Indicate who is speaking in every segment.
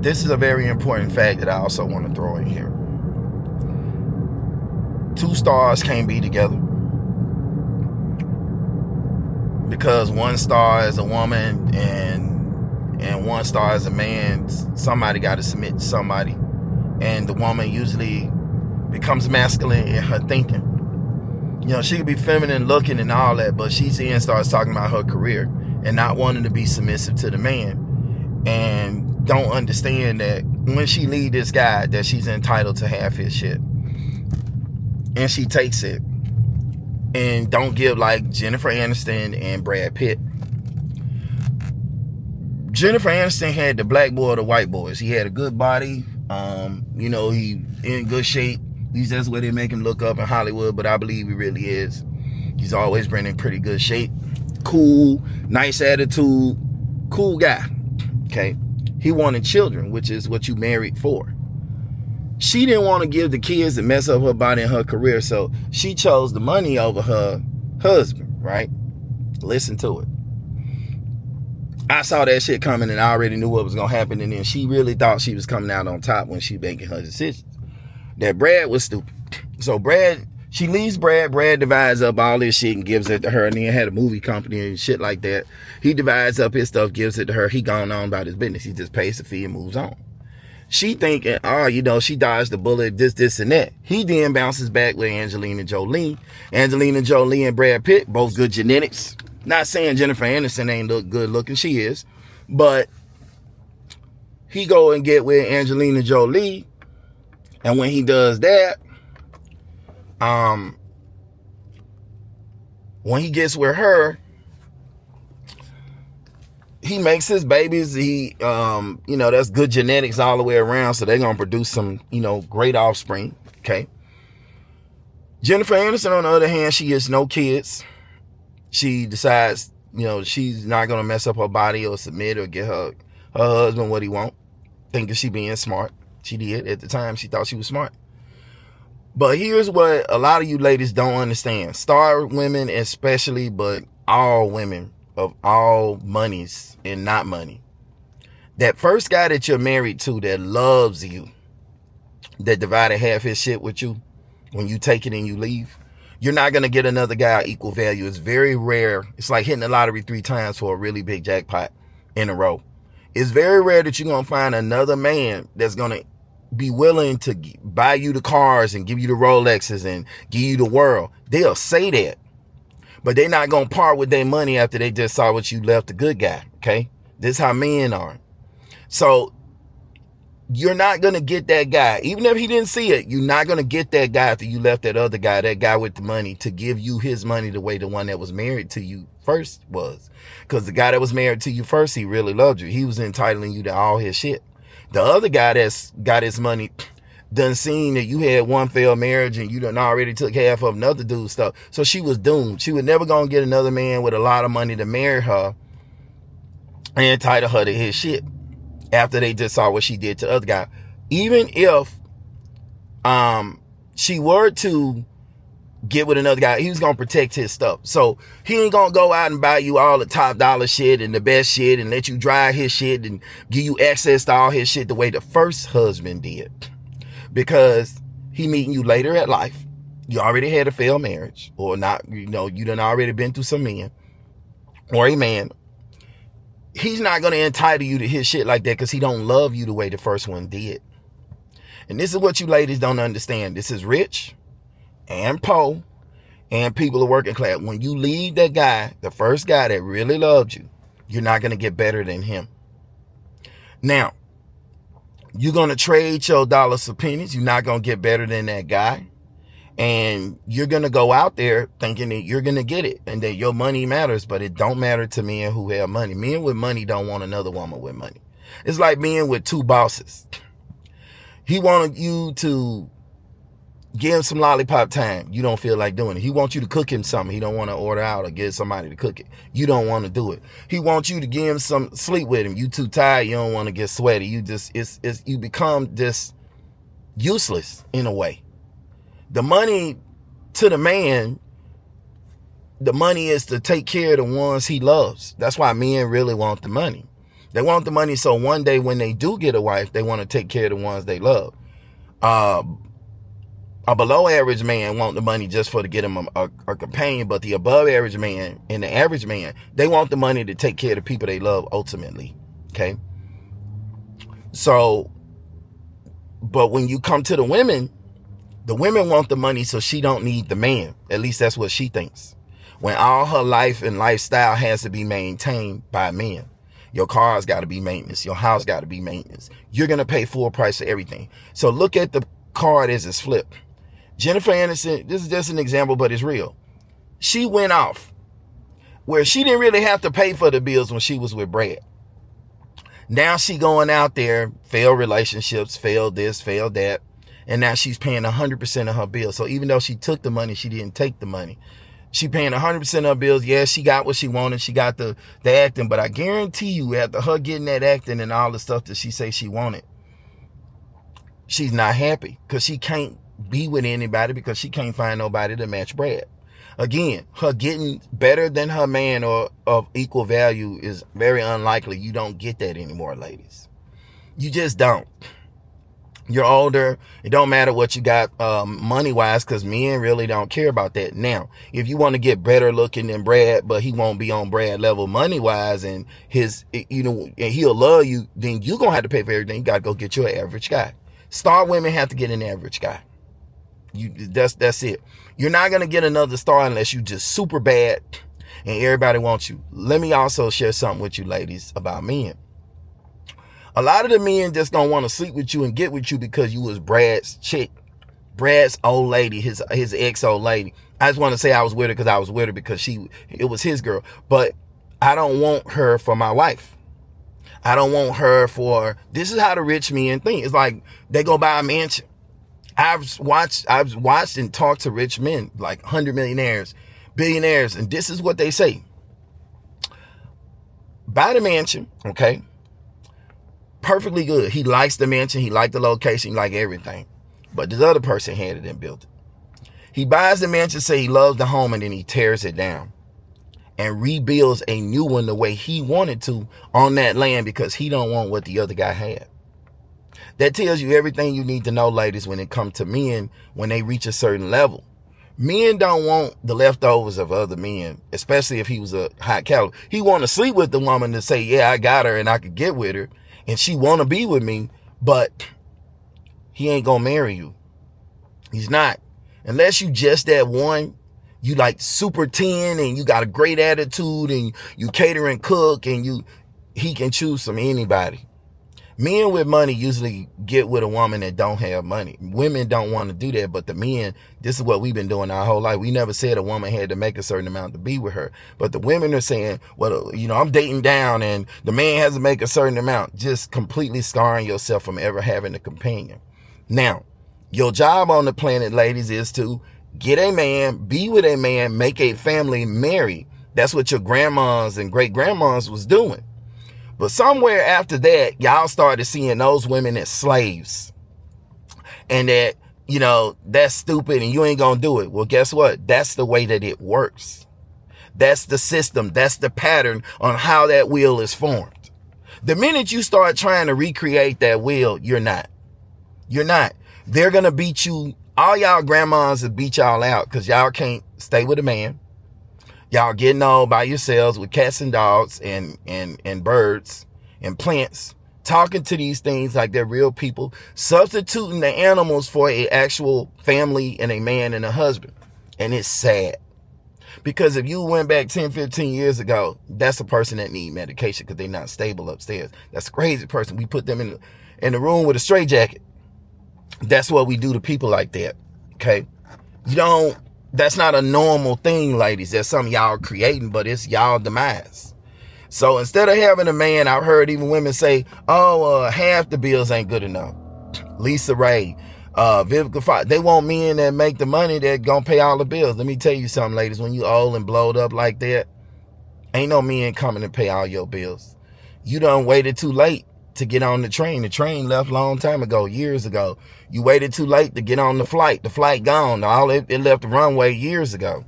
Speaker 1: this is a very important fact that I also want to throw in here. Two stars can't be together, because one star is a woman and one star is a man. Somebody got to submit to somebody, and the woman usually becomes masculine in her thinking. You know, she could be feminine looking and all that, but she then starts talking about her career and not wanting to be submissive to the man, and don't understand that when she leave this guy, that she's entitled to half his shit, and she takes it, and don't give like Jennifer Aniston and Brad Pitt. Jennifer Aniston had the black boy or the white boys. He had a good body. You know, he in good shape. At least that's where they make him look up in Hollywood, but I believe he really is. He's always been in pretty good shape. Cool, nice attitude, cool guy. Okay. He wanted children, which is what you married for. She didn't want to give the kids and mess up her body and her career, so she chose the money over her husband, right? Listen to it. I saw that shit coming and I already knew what was going to happen, and then she really thought she was coming out on top when she making her decisions. That Brad was stupid. So she leaves Brad divides up all this shit and gives it to her, and then had a movie company and shit like that. He divides up his stuff, gives it to her. He gone on about his business. He just pays the fee and moves on. She thinking, oh, you know, she dodged the bullet, this, and that. He then bounces back with Angelina Jolie. Angelina Jolie and Brad Pitt, both good genetics. Not saying Jennifer Aniston ain't look good looking, she is. But he go and get with Angelina Jolie. And when he does that, when he gets with her, he makes his babies. He, you know, that's good genetics all the way around. So they're going to produce some, you know, great offspring. Okay. Jennifer Aniston, on the other hand, she has no kids. She decides, you know, she's not going to mess up her body or submit or get her husband what he want, thinking she being smart. She did. At the time, she thought she was smart. But here's what a lot of you ladies don't understand. Star women especially, but all women of all monies and not money. That first guy that you're married to that loves you, that divided half his shit with you, when you take it and you leave, you're not going to get another guy equal value. It's very rare. It's like hitting the lottery 3 times for a really big jackpot in a row. It's very rare that you're going to find another man that's going to be willing to buy you the cars and give you the Rolexes and give you the world. They'll say that, but they're not going to part with their money after they just saw what you left the good guy. Okay. This is how men are. So you're not going to get that guy. Even if he didn't see it, you're not going to get that guy after you left that other guy, that guy with the money, to give you his money the way the one that was married to you first was. Because the guy that was married to you first, he really loved you. He was entitling you to all his shit. The other guy that's got his money done seen that you had one failed marriage and you done already took half of another dude's stuff. So she was doomed. She was never going to get another man with a lot of money to marry her and entitle her to his shit after they just saw what she did to the other guy. Even if she were to get with another guy, he was going to protect his stuff. So he ain't going to go out and buy you all the top dollar shit and the best shit and let you drive his shit and give you access to all his shit the way the first husband did. Because he meeting you later at life. You already had a failed marriage, or not, you know, you done already been through some men or a man. He's not going to entitle you to his shit like that because he don't love you the way the first one did. And this is what you ladies don't understand. This is rich and poor and people are working class. When you leave that guy, the first guy that really loved you, you're not going to get better than him. Now, you're going to trade your dollars for pennies. You're not going to get better than that guy. And you're going to go out there thinking that you're going to get it and that your money matters, but it don't matter to men who have money. Men with money don't want another woman with money. It's like men with 2 bosses. He wanted you to give him some lollipop time. You don't feel like doing it. He wants you to cook him something. He don't want to order out or get somebody to cook it. You don't want to do it. He wants you to give him some sleep with him. You too tired. You don't want to get sweaty. You just, you become just useless in a way. The money to the man, the money is to take care of the ones he loves. That's why men really want the money. They want the money so one day when they do get a wife, they want to take care of the ones they love. A below average man want the money just for to get him a companion, but the above average man and the average man, they want the money to take care of the people they love ultimately. Okay. So, but when you come to the women want the money so she don't need the man. At least that's what she thinks. When all her life and lifestyle has to be maintained by men. Your car's got to be maintenance. Your house got to be maintenance. You're going to pay full price for everything. So look at the card as it's flipped. Jennifer Aniston, this is just an example, but it's real. She went off where she didn't really have to pay for the bills when she was with Brad. Now she going out there, failed relationships, failed this, failed that. And now she's paying 100% of her bills. So even though she took the money, she didn't take the money. She paying 100% of her bills. Yeah, she got what she wanted. She got the acting. But I guarantee you, after her getting that acting and all the stuff that she say she wanted, she's not happy because she can't be with anybody because she can't find nobody to match Brad. Again, her getting better than her man or of equal value is very unlikely. You don't get that anymore, ladies. You just don't. You're older. It don't matter what you got money-wise because men really don't care about that. Now, if you want to get better looking than Brad, but he won't be on Brad level money-wise and and he'll love you, then you're going to have to pay for everything. You got to go get your average guy. Star women have to get an average guy. That's it. You're not going to get another star unless you just super bad and everybody wants you. Let me also share something with you ladies about men. A lot of the men just don't want to sleep with you and get with you because you was Brad's chick, Brad's old lady, his ex old lady. I just want to say I was with her because I was with her because it was his girl. But I don't want her for my wife. I don't want her for, this is how the rich men think. It's like they go buy a mansion. I've watched and talked to rich men, like 100 millionaires, billionaires, and this is what they say. Buy the mansion, okay? Perfectly good. He likes the mansion. He liked the location. He liked everything. But this other person had it and built it. He buys the mansion, say he loves the home, and then he tears it down and rebuilds a new one the way he wanted to on that land because he don't want what the other guy had. That tells you everything you need to know, ladies, when it comes to men when they reach a certain level. Men don't want the leftovers of other men, especially if he was a high caliber. He want to sleep with the woman to say, yeah, I got her and I could get with her. And she want to be with me, but he ain't going to marry you. He's not. Unless you just that one, you like super 10 and you got a great attitude and you cater and cook and he can choose from anybody. Men with money usually get with a woman that don't have money. Women don't want to do that, but the men, this is what we've been doing our whole life. We never said a woman had to make a certain amount to be with her. But the women are saying, well, I'm dating down and the man has to make a certain amount, just completely scarring yourself from ever having a companion. Now, your job on the planet, ladies, is to get a man, be with a man, make a family, marry. That's what your grandmas and great grandmas was doing. But somewhere after that, y'all started seeing those women as slaves. And that, that's stupid and you ain't gonna do it. Well, guess what? That's the way that it works. That's the system. That's the pattern on how that wheel is formed. The minute you start trying to recreate that wheel, you're not. You're not. They're gonna beat you. All y'all grandmas will beat y'all out because y'all can't stay with a man. Y'all getting old by yourselves with cats and dogs and birds and plants, talking to these things like they're real people, substituting the animals for an actual family and a man and a husband. And it's sad. Because if you went back 10, 15 years ago, that's a person that need medication because they're not stable upstairs. That's a crazy person. We put them in the room with a straitjacket. That's what we do to people like that. Okay? That's not a normal thing, ladies. That's something y'all are creating, but it's y'all demise. So instead of having a man, I've heard even women say, half the bills ain't good enough. Lisa Ray, Vivica Fox, they want men that make the money that gonna pay all the bills. Let me tell you something, ladies. When you old and blowed up like that, ain't no men coming to pay all your bills. You done waited too late to get on the train. The train left a long time ago, years ago. You waited too late to get on the flight. The flight gone. It left the runway years ago.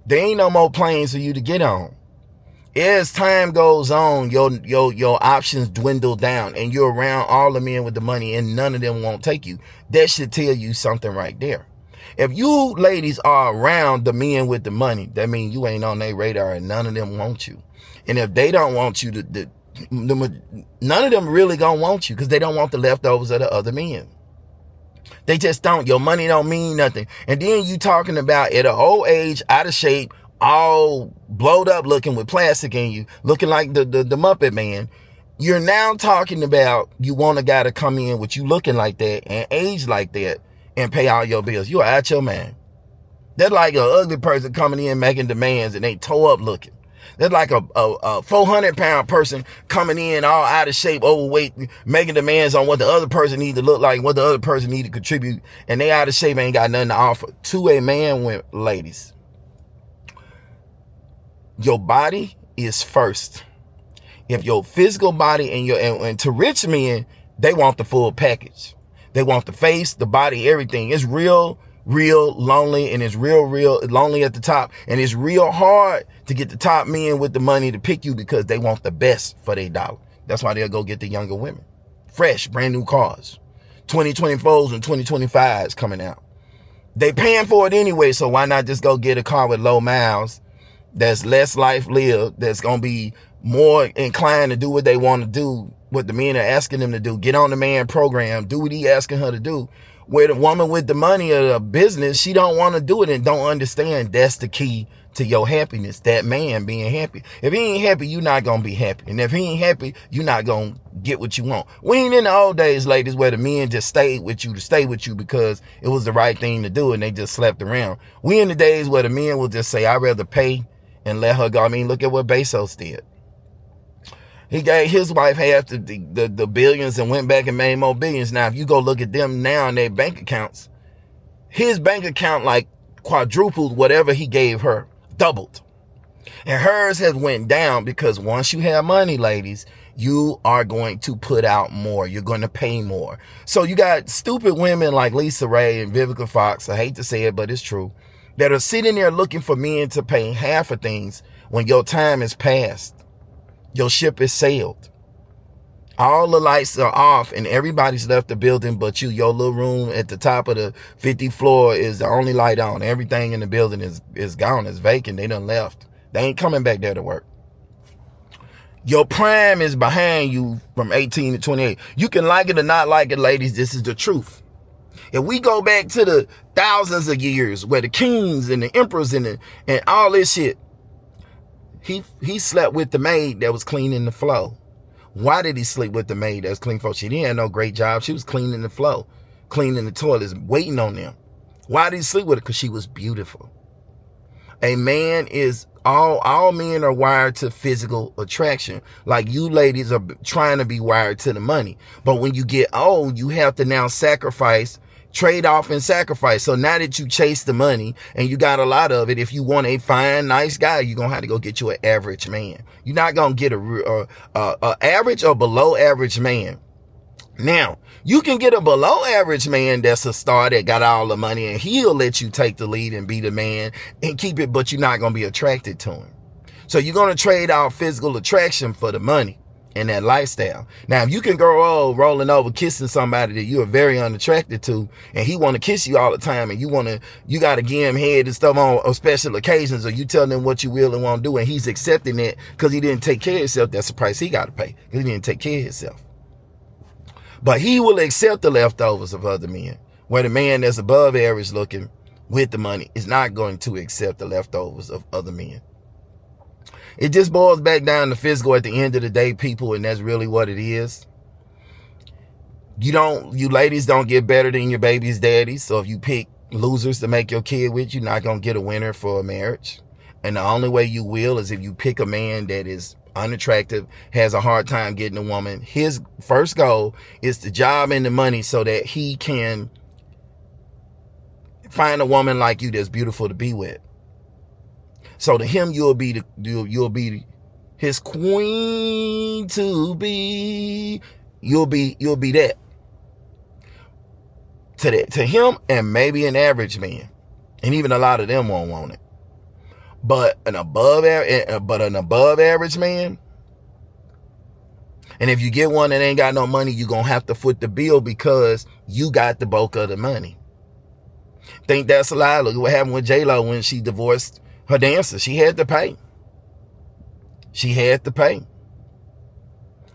Speaker 1: There ain't no more planes for you to get on. As time goes on, your options dwindle down, and you're around all the men with the money, and none of them won't take you. That should tell you something right there. If you ladies are around the men with the money, that means you ain't on their radar, and none of them want you. And if they don't want you, none of them really gonna want you, because they don't want the leftovers of the other men. They just don't. Your money don't mean nothing. And then you talking about at an old age, out of shape, all blowed up looking with plastic in you, looking like the Muppet Man. You're now talking about you want a guy to come in with you looking like that and age like that and pay all your bills. You're out your man. That's like an ugly person coming in making demands and they toe up looking. That's like a 400-pound person coming in all out of shape, overweight, making demands on what the other person need to look like, what the other person need to contribute, and they out of shape, ain't got nothing to offer. To a man, ladies, your body is first. If your physical body and to rich men, they want the full package. They want the face, the body, everything. It's real lonely, and it's real lonely at the top. And it's real hard to get the top men with the money to pick you, because they want the best for their dollar. That's why they'll go get the younger women. Fresh, brand new cars. 2024s and 2025s coming out. They paying for it anyway, so why not just go get a car with low miles, that's less life lived, that's going to be more inclined to do what they want to do, what the men are asking them to do. Get on the man program, do what he asking her to do. Where the woman with the money or the business, she don't want to do it and don't understand that's the key to your happiness, that man being happy. If he ain't happy, you're not going to be happy. And if he ain't happy, you're not going to get what you want. We ain't in the old days, ladies, where the men just stayed with you to stay with you because it was the right thing to do and they just slept around. We in the days where the men will just say, I'd rather pay and let her go. I mean, look at what Bezos did. He gave his wife half the billions and went back and made more billions. Now, if you go look at them now in their bank accounts, his bank account like quadrupled whatever he gave her, doubled. And hers has went down because once you have money, ladies, you are going to put out more. You're going to pay more. So you got stupid women like Lisa Ray and Vivica Fox, I hate to say it, but it's true, that are sitting there looking for men to pay half of things when your time is past. Your ship is sailed. All the lights are off and everybody's left the building but you. Your little room at the top of the 50th floor is the only light on. Everything in the building is gone. It's vacant. They done left. They ain't coming back there to work. Your prime is behind you from 18 to 28. You can like it or not like it, ladies. This is the truth. If we go back to the thousands of years where the kings and the emperors and all this shit, he slept with the maid that was cleaning the floor. Why did he sleep with the maid that was cleaning the floor? She didn't have no great job. She was cleaning the floor, cleaning the toilets, waiting on them. Why did he sleep with her? Because she was beautiful. A man is, all men are wired to physical attraction. Like you ladies are trying to be wired to the money. But when you get old, you have to now trade off and sacrifice. So now that you chase the money and you got a lot of it, if you want a fine, nice guy, you're going to have to go get you an average man. You're not going to get a average or below average man. Now, you can get a below average man that's a star that got all the money and he'll let you take the lead and be the man and keep it, but you're not going to be attracted to him. So you're going to trade off physical attraction for the money and that lifestyle. Now, if you can grow old rolling over kissing somebody that you are very unattracted to and he want to kiss you all the time and you got to give him head and stuff on special occasions, or you tell him what you will and won't do and he's accepting it because he didn't take care of himself, that's the price he got to pay because he didn't take care of himself. But he will accept the leftovers of other men, where the man that's above average looking with the money is not going to accept the leftovers of other men. It just boils back down to physical at the end of the day, people, and that's really what it is. You ladies don't get better than your baby's daddy. So if you pick losers to make your kid with, you're not going to get a winner for a marriage. And the only way you will is if you pick a man that is unattractive, has a hard time getting a woman. His first goal is the job and the money so that he can find a woman like you that's beautiful to be with. So to him, you'll be his queen to be. You'll be that. To him, and maybe an average man, and even a lot of them won't want it. But an above average man, and if you get one that ain't got no money, you're going to have to foot the bill because you got the bulk of the money. Think that's a lie. Look at what happened with J-Lo when she divorced her dancer. She had to pay. She had to pay.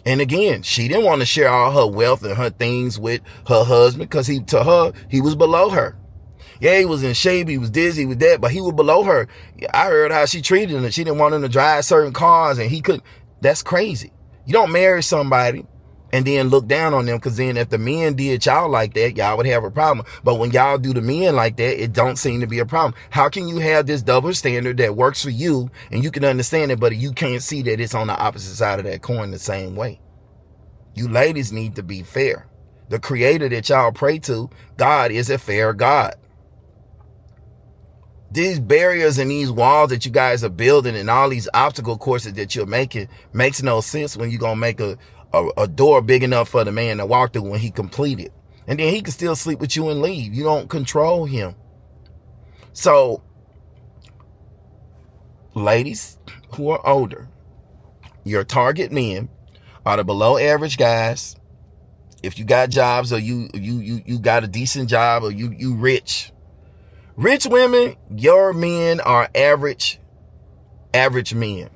Speaker 1: And again, she didn't want to share all her wealth and her things with her husband because to her, he was below her. Yeah, he was in shape, he was dizzy with that, but he was below her. I heard how she treated him. She didn't want him to drive certain cars and he couldn't. That's crazy. You don't marry somebody and then look down on them, because then if the men did y'all like that, y'all would have a problem. But when y'all do the men like that, it don't seem to be a problem. How can you have this double standard that works for you and you can understand it, but you can't see that it's on the opposite side of that coin the same way? You ladies need to be fair. The creator that y'all pray to, God, is a fair God. These barriers and these walls that you guys are building and all these obstacle courses that you're making makes no sense when you're going to make a door big enough for the man to walk through when he completed. And then he can still sleep with you and leave. You don't control him. So, ladies who are older, your target men are the below average guys. If you got jobs or you got a decent job or you rich. Rich women, your men are average men.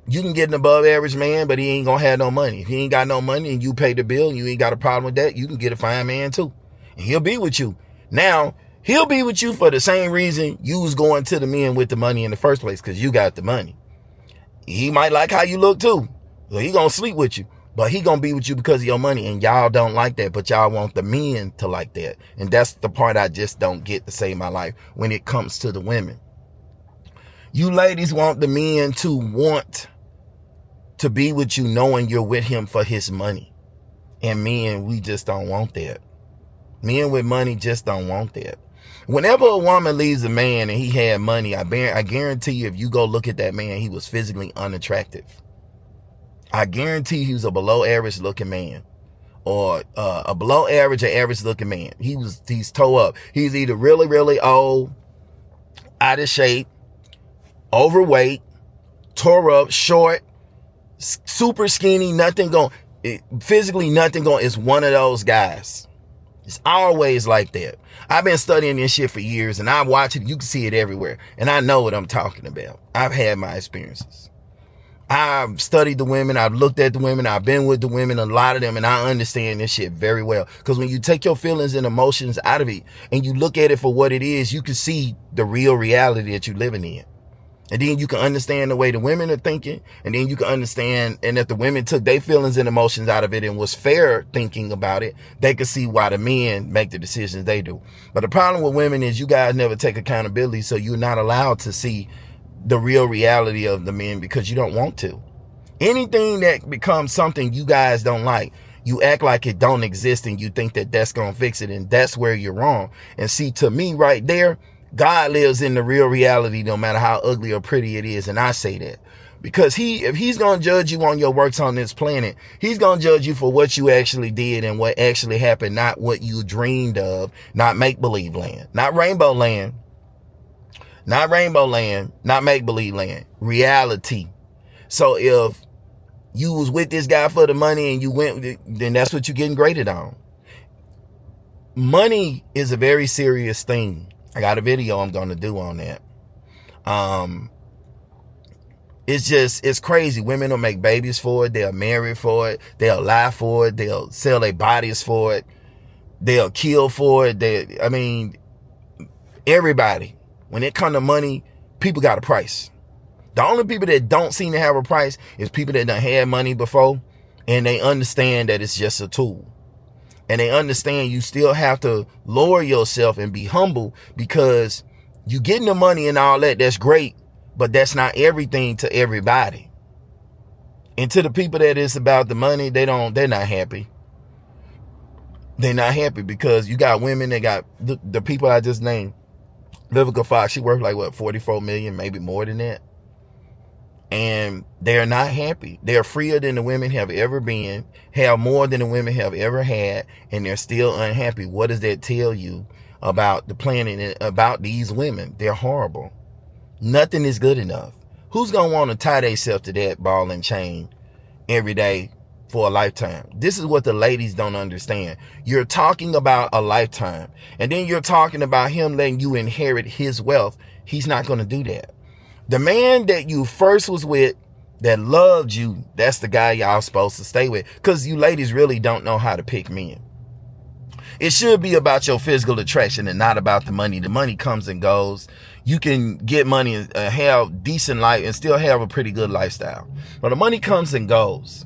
Speaker 1: You can get an above average man, but he ain't gonna have no money. If he ain't got no money and you pay the bill and you ain't got a problem with that, you can get a fine man too. And he'll be with you. Now, he'll be with you for the same reason you was going to the men with the money in the first place, because you got the money. He might like how you look too. So he gonna sleep with you. But he gonna be with you because of your money, and y'all don't like that, but y'all want the men to like that. And that's the part I just don't get to save my life when it comes to the women. You ladies want the men to want to be with you knowing you're with him for his money. And men, we just don't want that. Men with money just don't want that. Whenever a woman leaves a man and he had money, I guarantee you, if you go look at that man, he was physically unattractive. I guarantee he was a below average looking man, or a below average or average looking man. He's toe up. He's either really, really old, out of shape, overweight, tore up, short, super skinny, physically nothing going. It's one of those guys. It's always like that. I've been studying this shit for years and I watch it. You can see it everywhere. And I know what I'm talking about. I've had my experiences. I've studied the women. I've looked at the women. I've been with the women, a lot of them, and I understand this shit very well. Because when you take your feelings and emotions out of it and you look at it for what it is, you can see the real reality that you're living in. And then you can understand the way the women are thinking. And then you can understand, and if the women took their feelings and emotions out of it and was fair thinking about it, they could see why the men make the decisions they do. But the problem with women is you guys never take accountability, so you're not allowed to see the real reality of the men because you don't want to. Anything that becomes something you guys don't like, you act like it don't exist and you think that that's going to fix it, and that's where you're wrong. And see, to me right there, God lives in the real reality no matter how ugly or pretty it is, and I say that. Because if he's going to judge you on your works on this planet, he's going to judge you for what you actually did and what actually happened, not what you dreamed of, not make-believe land, not rainbow land. Not rainbow land, not make-believe land, reality. So if you was with this guy for the money and you went, then that's what you're getting graded on. Money is a very serious thing. I got a video I'm going to do on that. It's crazy. Women will make babies for it. They'll marry for it. They'll lie for it. They'll sell their bodies for it. They'll kill for it. Everybody. When it comes to money, people got a price. The only people that don't seem to have a price is people that done had money before, and they understand that it's just a tool. And they understand you still have to lower yourself and be humble, because you getting the money and all that, that's great, but that's not everything to everybody. And to the people that it's about the money, they're not happy. They're not happy because you got women that got the people I just named. Vivica Fox, she worth like what, 44 million, maybe more than that. And they're not happy. They're freer than the women have ever been, have more than the women have ever had, and they're still unhappy. What does that tell you about the planet and about these women? They're horrible. Nothing is good enough. Who's gonna want to tie themselves to that ball and chain every day for a lifetime? This is what the ladies don't understand. You're talking about a lifetime, and then you're talking about him letting you inherit his wealth. He's not going to do that. The man that you first was with that loved you, that's the guy y'all supposed to stay with, because you ladies really don't know how to pick men. It should be about your physical attraction and not about the money. The money comes and goes. You can get money and have decent life and still have a pretty good lifestyle. But the money comes and goes.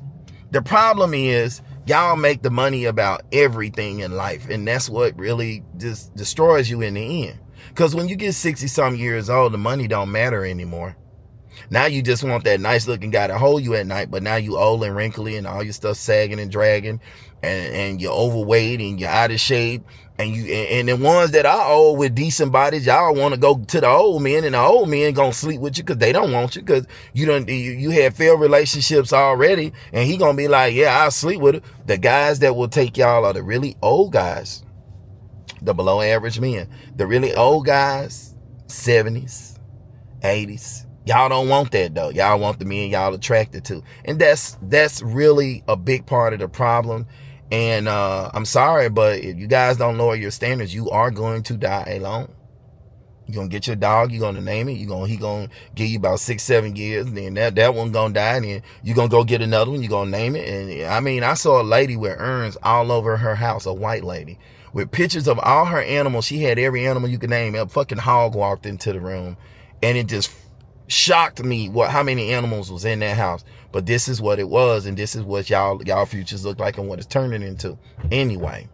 Speaker 1: The problem is y'all make the money about everything in life. And that's what really just destroys you in the end. Because when you get 60 some years old, the money don't matter anymore. Now you just want that nice looking guy to hold you at night, but now you old and wrinkly and all your stuff sagging and dragging, and you're overweight and you're out of shape, and the ones that are old with decent bodies, y'all want to go to the old men, and the old men gonna sleep with you because they don't want you, because you had failed relationships already, and he gonna be like, yeah, I'll sleep with her. The guys that will take y'all are the really old guys, the below average men, the really old guys, 70s, 80s. Y'all don't want that though. Y'all want the men y'all attracted to. And that's really a big part of the problem. And I'm sorry, but if you guys don't lower your standards, you are going to die alone. You're gonna get your dog, you're gonna name it, he gonna give you about 6-7 years, and then that one gonna die, and then you're gonna go get another one, you're gonna name it. And I mean, I saw a lady with urns all over her house, a white lady, with pictures of all her animals. She had every animal you could name. A fucking hog walked into the room, and it just shocked me how many animals was in that house. But this is what it was, and this is what y'all futures look like and what it's turning into anyway.